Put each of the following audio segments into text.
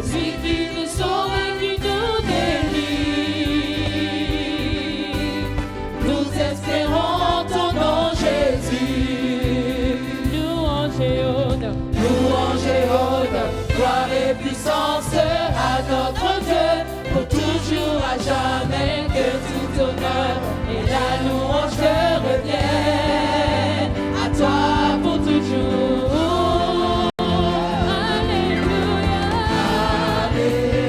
Jésus qui nous sauve et qui nous délivre. Nous espérons ton nom, Jésus. Louange et honneur, gloire et puissance à notre Dieu, pour toujours à jamais, que tout honneur et la louange te reviennent. À toi pour toujours. Alléluia. Alléluia.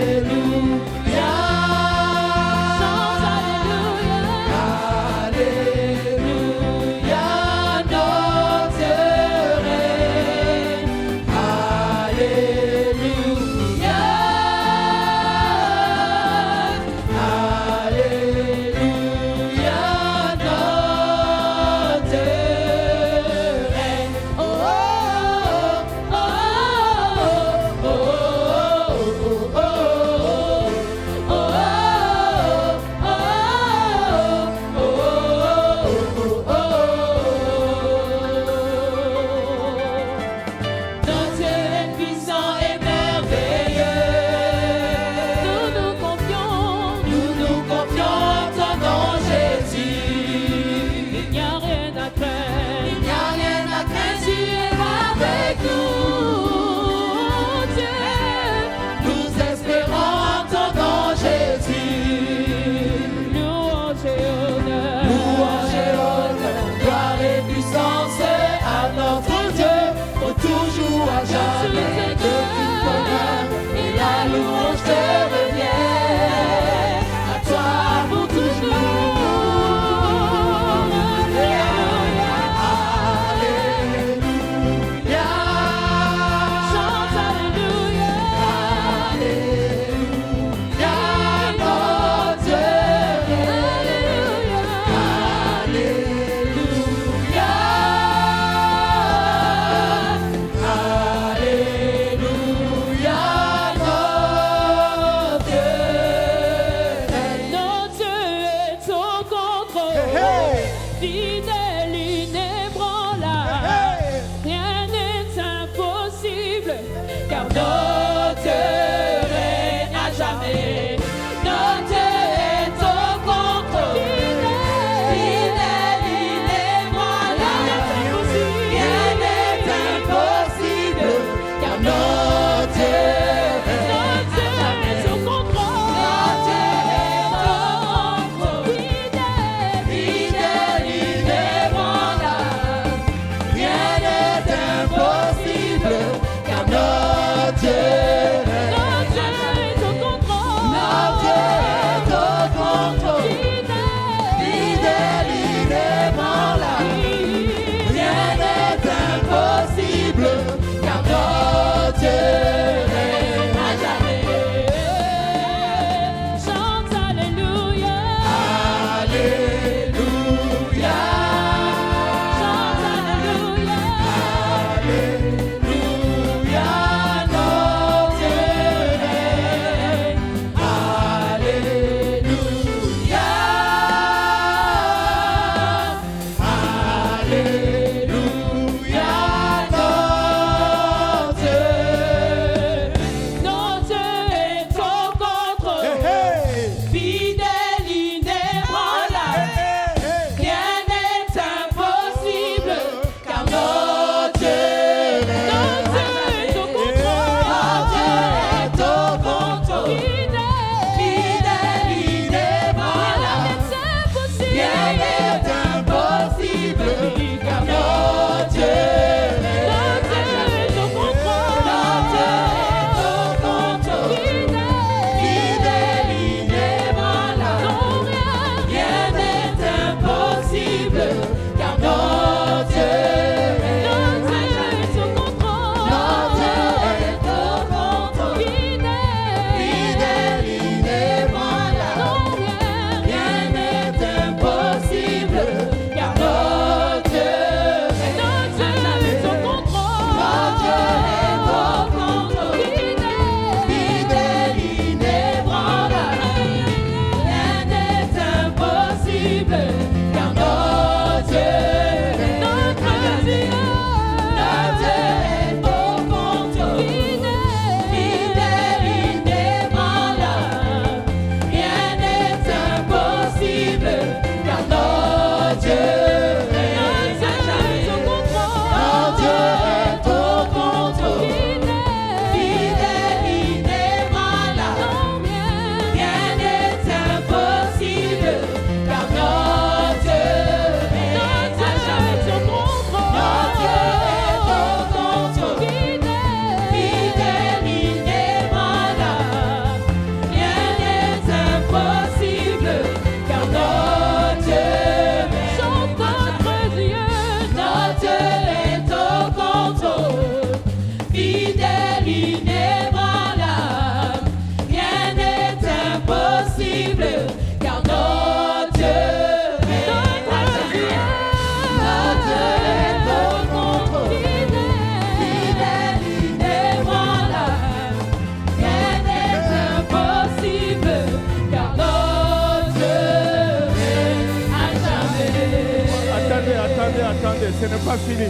attendez, ce n'est pas fini.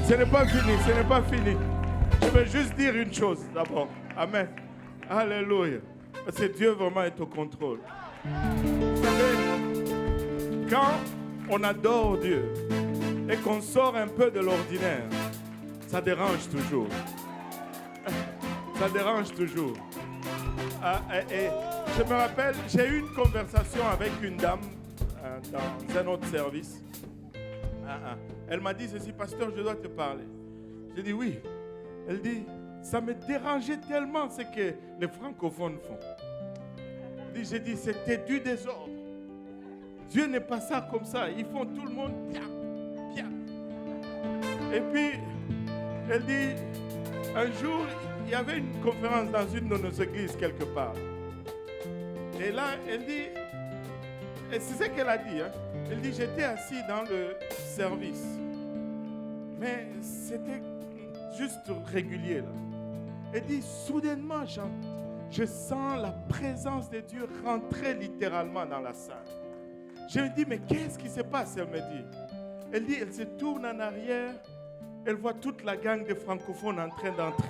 Ce n'est pas fini, ce n'est pas fini. Je veux juste dire une chose d'abord. Amen. Alléluia. Parce que Dieu vraiment est au contrôle. Vous savez, quand on adore Dieu et qu'on sort un peu de l'ordinaire, ça dérange toujours. Ça dérange toujours. Et je me rappelle, j'ai eu une conversation avec une dame dans un autre service. Elle m'a dit ceci, pasteur, je dois te parler. J'ai dit oui. Elle dit, ça me dérangeait tellement ce que les francophones font. J'ai dit, c'était du désordre. Dieu n'est pas ça comme ça. Ils font tout le monde bien, bien. Et puis, elle dit, un jour, il y avait une conférence dans une de nos églises quelque part. Et là, elle dit, et c'est ce qu'elle a dit, hein. Elle dit, j'étais assis dans le service. Mais c'était juste régulier là. Elle dit, soudainement, je sens la présence de Dieu rentrer littéralement dans la salle. Je me dis, mais qu'est-ce qui se passe? Elle me dit. Elle dit, elle se tourne en arrière, elle voit toute la gang de francophones en train d'entrer.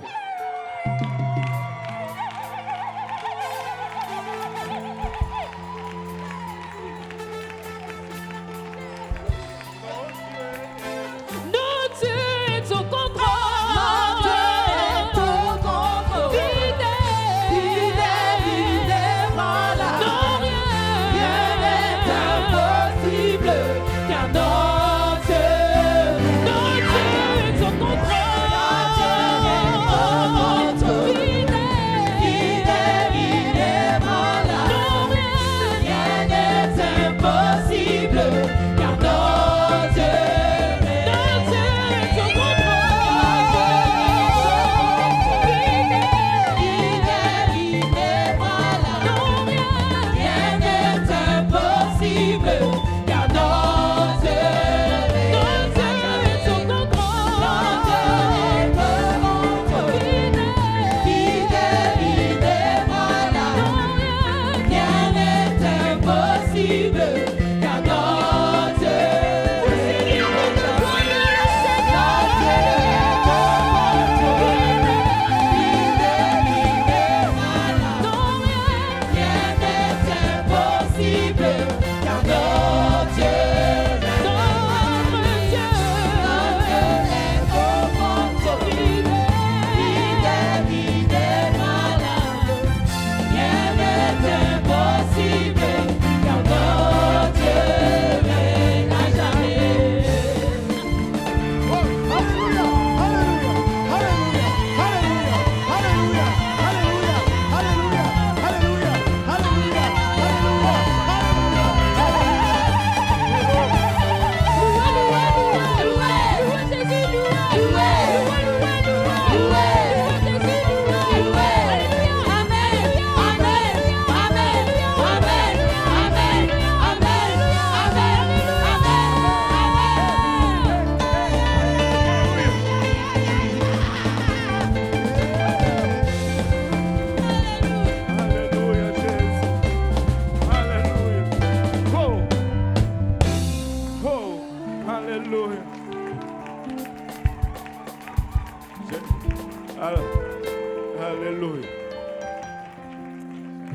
Alléluia.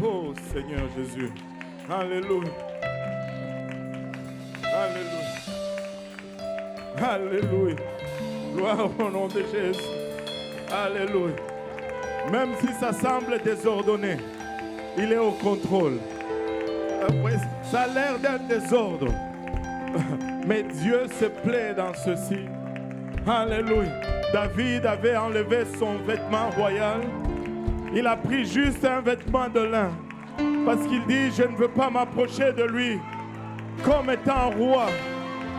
Oh Seigneur Jésus. Alléluia. Alléluia. Alléluia. Gloire au nom de Jésus. Alléluia. Même si ça semble désordonné, il est au contrôle. Ça a l'air d'un désordre. Mais Dieu se plaît dans ceci. Alléluia. David avait enlevé son vêtement royal. Il a pris juste un vêtement de lin. Parce qu'il dit, je ne veux pas m'approcher de lui comme étant roi.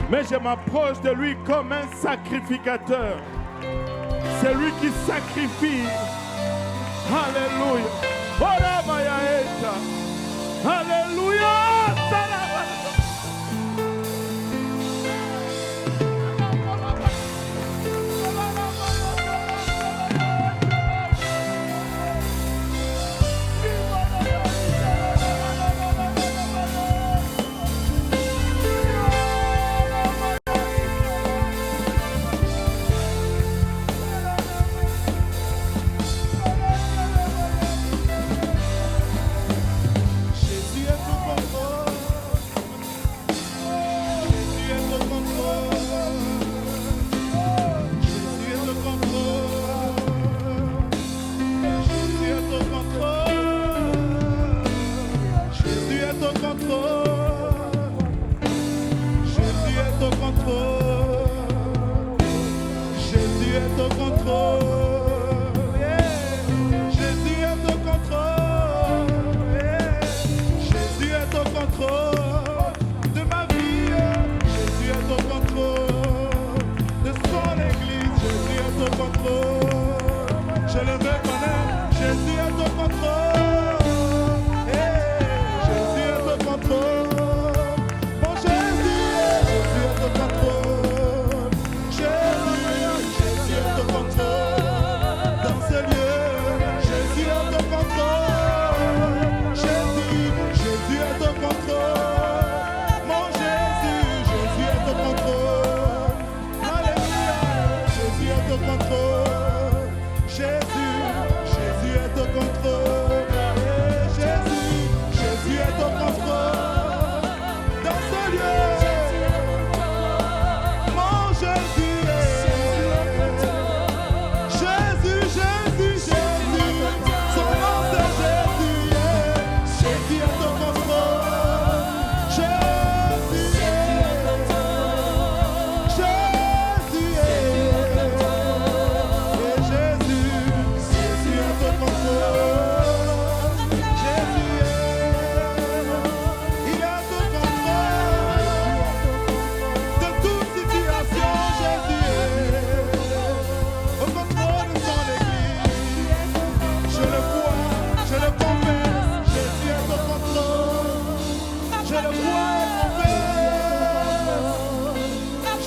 Mais je m'approche de lui comme un sacrificateur. C'est lui qui sacrifie. Alléluia. Alléluia.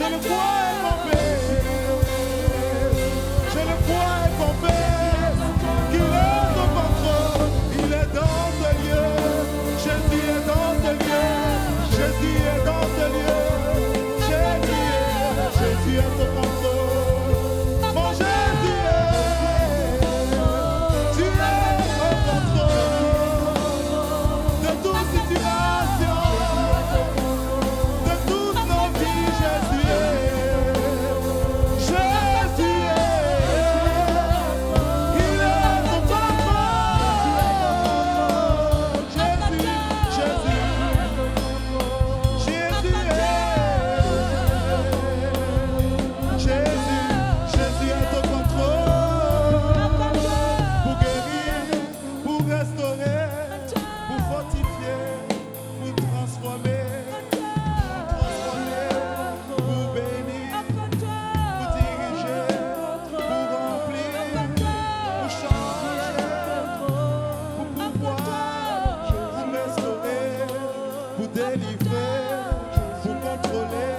Je le crois et confesse. Je le crois et confesse qu'il est au contrôle. Il est dans ce lieu. Jésus est dans ce lieu. Jésus est dans ce lieu. Jésus est au contrôle. Mon Jésus est. Tu es au contrôle de toute situation, de toutes nos vies. Jésus est. Jésus est. Il est au contrôle. Jésus, Jésus. Jésus est. Jésus est au contrôle pour guérir, pour restaurer, pour fortifier, pour transformer, pour bénir, pour diriger, pour remplir, pour changer, pour pouvoir, pour restaurer, pour délivrer, pour contrôler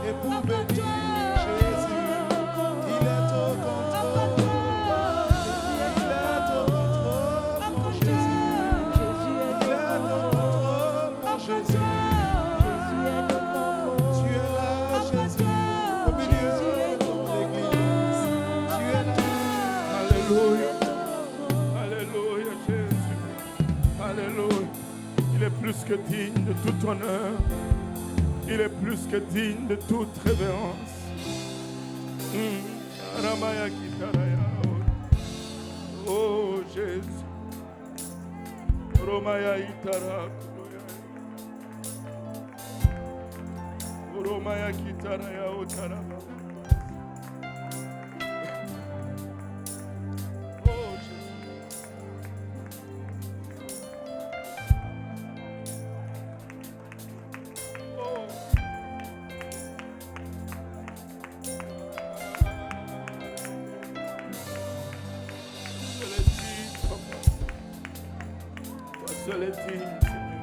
et pour bénir. Jésus, il est au contrôle. Il est au contrôle, mon Jésus. Il est au contrôle, mon Jésus. Tu es là, Jésus, au milieu de ton église. Tu es là. Alléluia. Alléluia, Jésus. Alléluia. Il est plus que digne de tout honneur. Il est plus que digne de toute révérence. Aramaya Kitaraya. Oh Jésus. Romaya Itara. Romaya Kitaraya Otaraba. Oh Jésus. Oh. Seul est digne, Seigneur.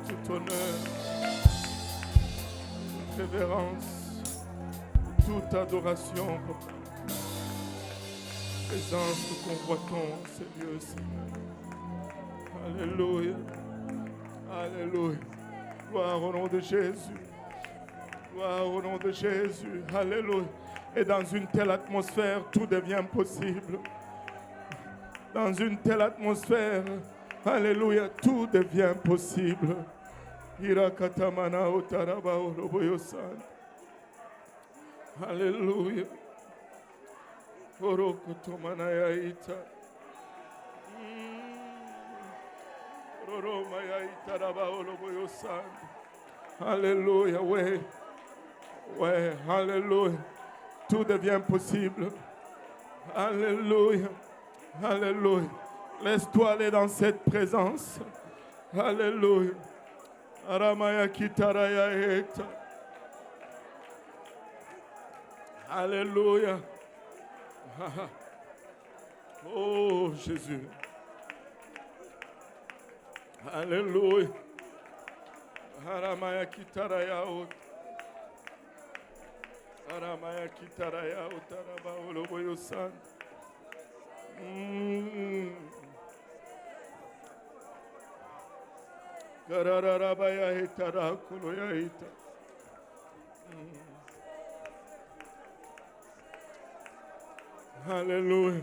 Tout honneur, toute révérence, toute adoration, Papa. Présence, nous convoitons ces lieux, Seigneur. Alléluia. Alléluia. Gloire au nom de Jésus. Gloire au nom de Jésus. Alléluia. Et dans une telle atmosphère, tout devient possible. Dans une telle atmosphère, alléluia, tout devient possible. Irakatamana otaraba oroboyosan. Alléluia. Orokotomanayaita. Ororomayaita raba oroboyosan. Alléluia, ouais. Ouais, alléluia. Tout devient possible. Alléluia. Alléluia. Laisse-toi aller dans cette présence. Alléluia. Aramaya kitaraya eta. Alléluia. Oh Jésus. Alléluia. Aramaya kitaraya ot. Aramaya kitaraya otaraba oloboyosan. Garararabaya hetara kuloya ita. Alléluia.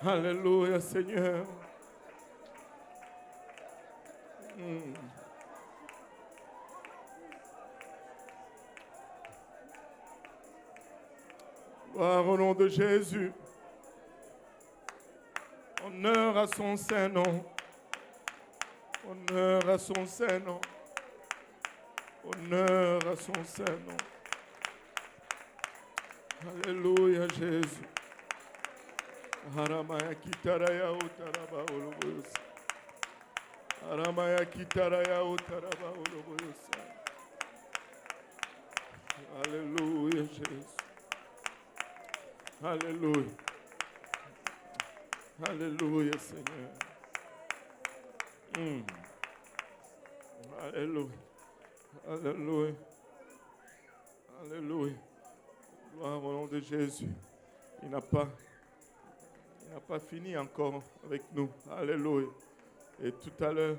Alléluia, Seigneur. Gloire au nom de Jésus. Honneur à son saint nom. Honneur à son saint nom. Honneur à son saint nom. Alléluia, Jésus. Haramaya kitaraya utaraba oloboyos. Haramaya kitaraya utaraba oloboyos. Alléluia, Jésus. Alléluia. Alléluia, Seigneur. Alléluia. Alléluia. Alléluia. Gloire au nom de Jésus. Il n'a pas fini encore avec nous. Alléluia. Et tout à l'heure,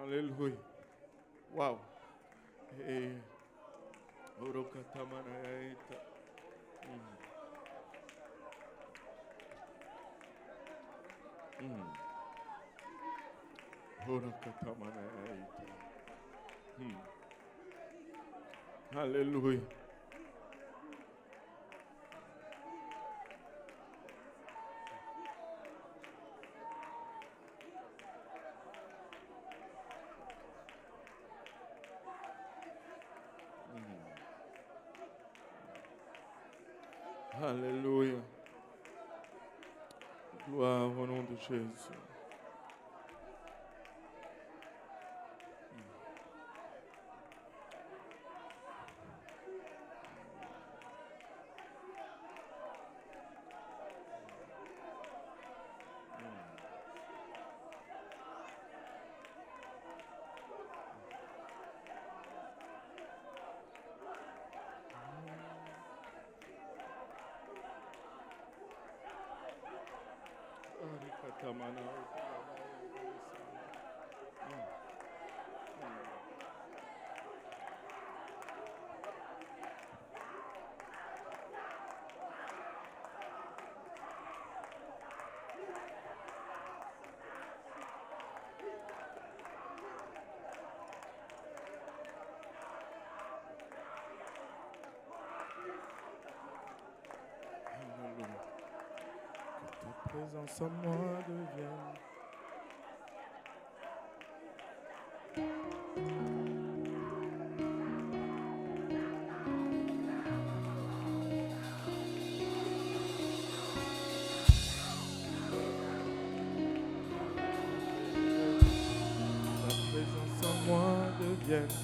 alléluia. Wow. Et Alléluia. Alléluia. Gloire au nom de Jésus. Que ta présence en moi devienne.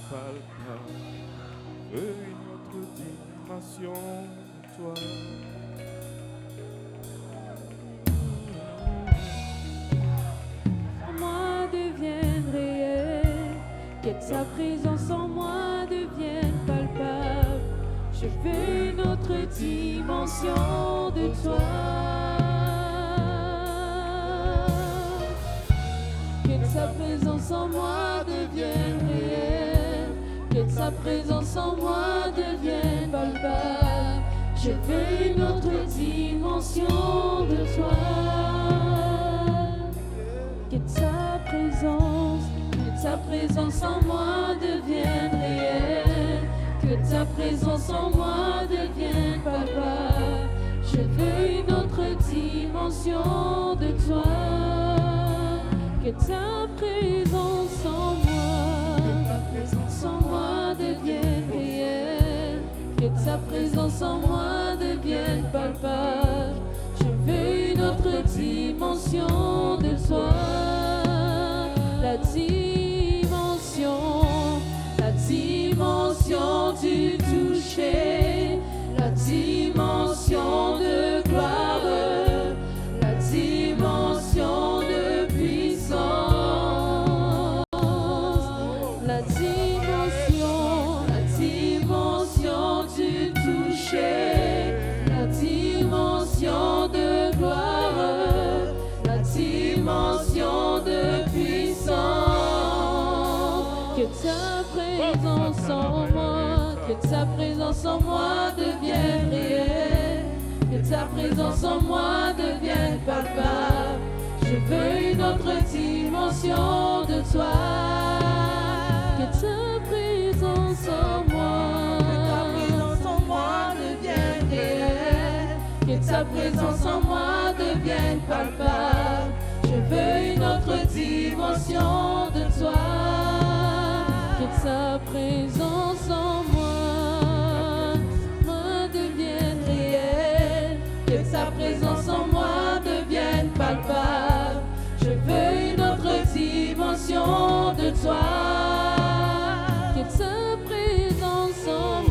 Palpable, une autre dimension de toi. En moi devienne réelle, que ta présence en moi devienne palpable. Je veux une autre dimension de toi. Que ta présence en moi devienne réelle, que ta présence en moi devienne palpable. Je veux une autre dimension de toi. Que ta présence en moi devienne réelle, que ta présence en moi devienne palpable. Je veux une autre dimension de toi. Que ta présence en moi devienne réelle, que ta présence en moi devienne palpable. Je veux une autre dimension de toi. La dimension du toucher, la dimension de gloire, la dimension de puissance, la dimension du toucher, la dimension de gloire, la dimension de puissance. Que ta présence en moi, que ta présence en moi devienne réelle, que ta présence en moi devienne palpable. Je veux une autre dimension de toi. Que ta présence en moi devienne réelle, que ta présence en moi devienne palpable. Je veux une autre dimension de toi. Que ta présence en moi devienne réelle, que ta présence en moi devienne palpable. Je veux une autre dimension de toi. Que ta présence en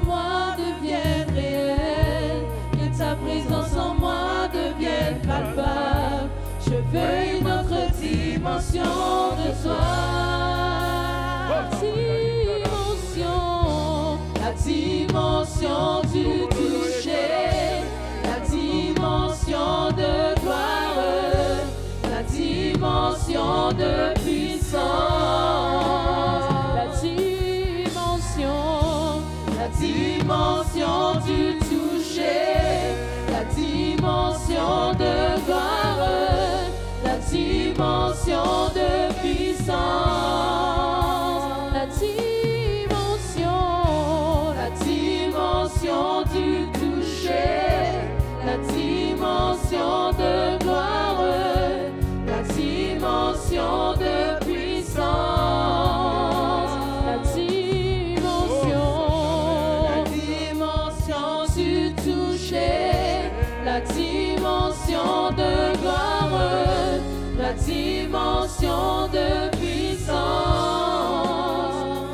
moi devienne réelle, que ta présence en moi devienne palpable. Je veux une autre dimension de toi. la dimension du toucher, la dimension de gloire, la dimension de puissance, la dimension du toucher, la dimension de gloire, la dimension de puissance, la dimension du toucher, la dimension de gloire, la dimension de puissance, la dimension du toucher, la dimension de gloire, la dimension de puissance.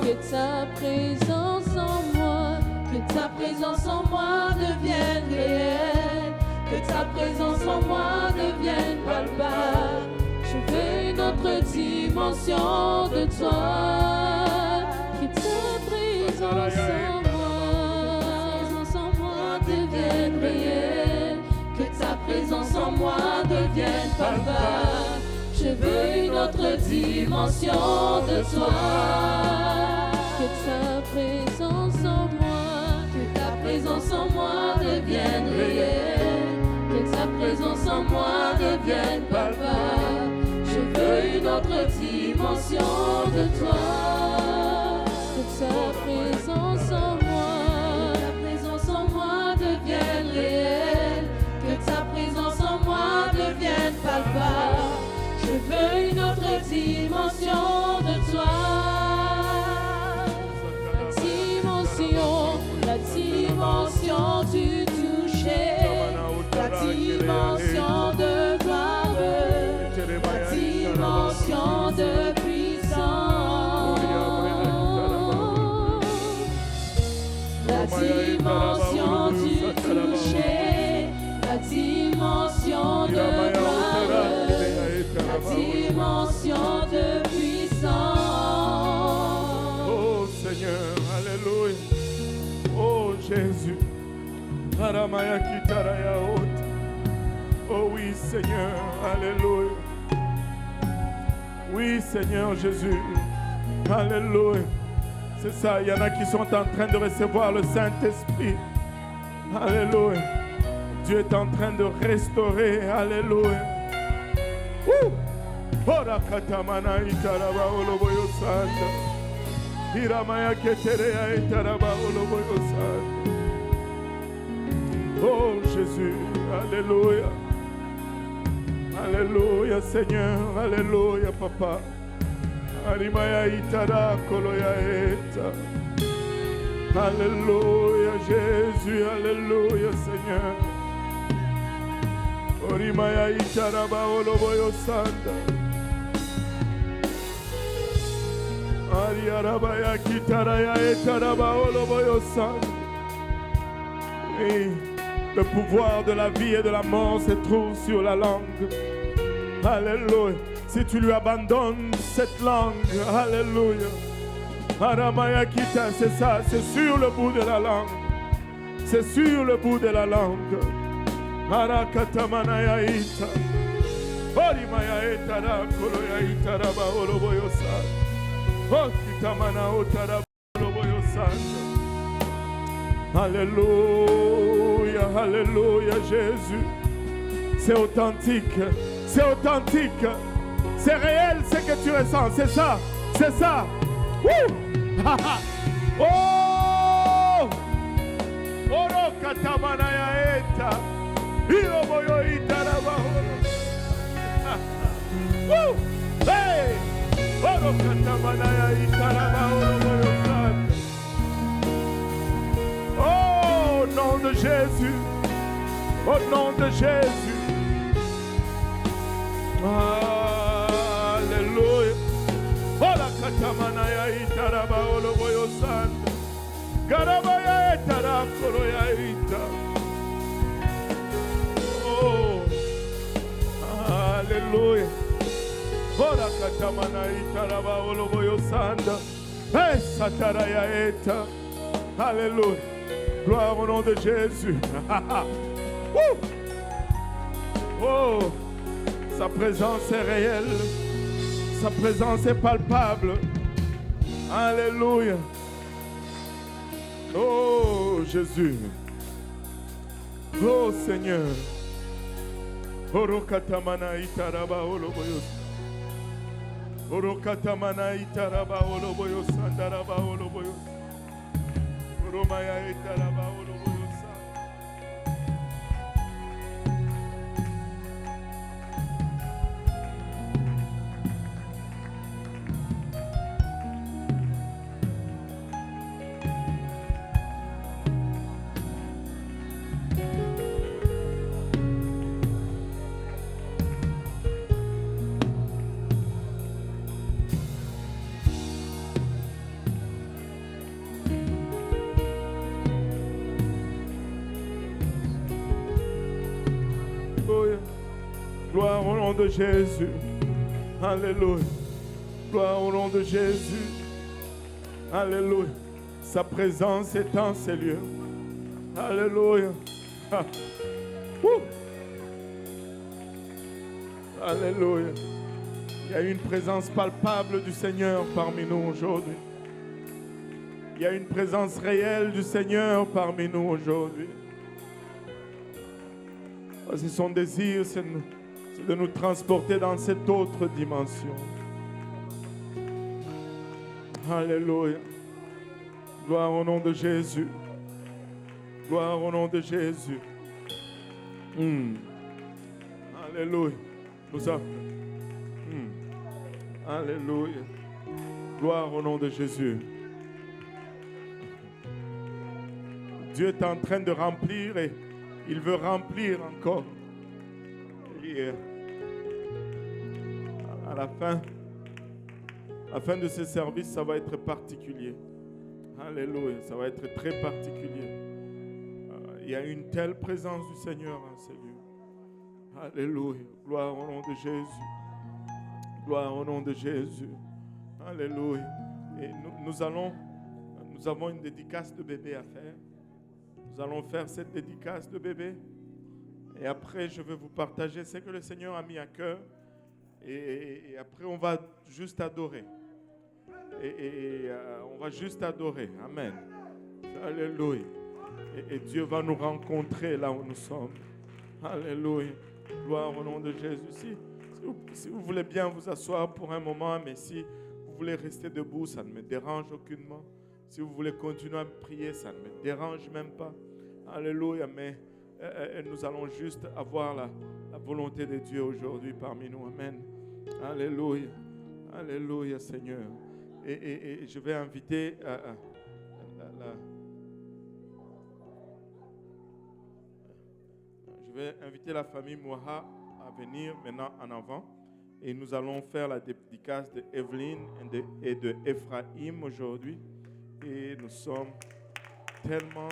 Que ta présence en moi, que ta présence en moi devienne réelle, que ta présence en moi devienne palpable. Je veux une autre dimension de toi. Que ta présence en moi devienne réelle, que ta présence en moi devienne palpable. Je veux une autre dimension de toi. Que ta présence en moi, que ta présence en moi devienne réelle, que ta présence en moi devienne palpable. Je veux une autre dimension de toi. Que ta présence en moi, ta présence en moi devienne réelle, que ta présence en moi devienne palpable. Je veux une autre dimension de toi. La dimension du toucher, la dimension de gloire, la dimension de puissance, la dimension du toucher, la dimension de gloire, la dimension de puissance. Oh Seigneur, alléluia. Oh Jésus, Aramaya Kitaraya Haute. Oh oui Seigneur, alléluia. Oui Seigneur Jésus, alléluia. C'est ça, il y en a qui sont en train de recevoir le Saint-Esprit. Alléluia. Dieu est en train de restaurer, alléluia. Ora katamana itaraba oloboyo santa. Hiramaya ketereya itaraba oloboyo santa. Oh Jésus, alléluia. Alléluia Seigneur, alléluia Papa. Arimaya itara koloya eta. Alléluia Jésus, alléluia Seigneur. Orimaya itaraba oloboyo santa. Ariarabaya kitaraya etaraba oloboyo santa. Et le pouvoir de la vie et de la mort se trouve sur la langue. Alléluia. Si tu lui abandonnes cette langue, alléluia. Aramaya kita, c'est ça, c'est sur le bout de la langue. C'est sur le bout de la langue. Arakatamanaya ita. Orimaya etara koloya itaraba oloboyo santa. Okitamana otaraba oloboyo santa. Alléluia, alléluia Jésus. C'est authentique, c'est authentique. C'est réel ce que tu ressens, c'est ça, c'est ça. Oh! Oro katamana ya eta. Iroboyo itaraba oro. Hey! Oro katamana ya itaraba oro santa. Au nom de Jésus, au nom de Jésus. Alléluia. Ola katamana ya itaraba oloboyo santa. Garabaya etara koloya ita. Oh, alléluia. Ola katamana itaraba oloboyo santa. Hey, Sataraya Eta. Alléluia. Gloire au nom de Jésus. Woo! Oh, sa présence est réelle. Sa présence est palpable. Alléluia. Oh, Jésus. Oh, Seigneur. Orokatamana itaraba oloboyos. Orokatamana itaraba oloboyos. Andaraba oloboyos. Oromaya itaraba oloboyos. Gloire au nom de Jésus. Alléluia. Gloire au nom de Jésus. Alléluia. Sa présence est en ces lieux. Alléluia. Ah. Alléluia. Il y a une présence palpable du Seigneur parmi nous aujourd'hui. Il y a une présence réelle du Seigneur parmi nous aujourd'hui. C'est son désir, c'est de nous transporter dans cette autre dimension. Alléluia. Gloire au nom de Jésus. Gloire au nom de Jésus. Alléluia. Nous avons. Alléluia. Gloire au nom de Jésus. Dieu est en train de remplir et il veut remplir encore. Et à la fin de ce service, ça va être particulier. Alléluia, ça va être très particulier. Il y a une telle présence du Seigneur en ces lieux. Alléluia, gloire au nom de Jésus. Gloire au nom de Jésus. Alléluia. Et nous avons une dédicace de bébé à faire. Nous allons faire cette dédicace de bébé. Et après, je vais vous partager ce que le Seigneur a mis à cœur. Et après, on va juste adorer. On va juste adorer. Amen. Alléluia. Et Dieu va nous rencontrer là où nous sommes. Alléluia. Gloire au nom de Jésus. Si vous voulez bien vous asseoir pour un moment, mais si vous voulez rester debout, ça ne me dérange aucunement. Si vous voulez continuer à prier, ça ne me dérange même pas. Alléluia, mais nous allons juste avoir la volonté de Dieu aujourd'hui parmi nous. Amen. Alléluia. Alléluia, Seigneur. Et je vais inviter la famille Moha à venir maintenant en avant. Et nous allons faire la dédicace de Evelyne et de Ephraim aujourd'hui. Et nous sommes tellement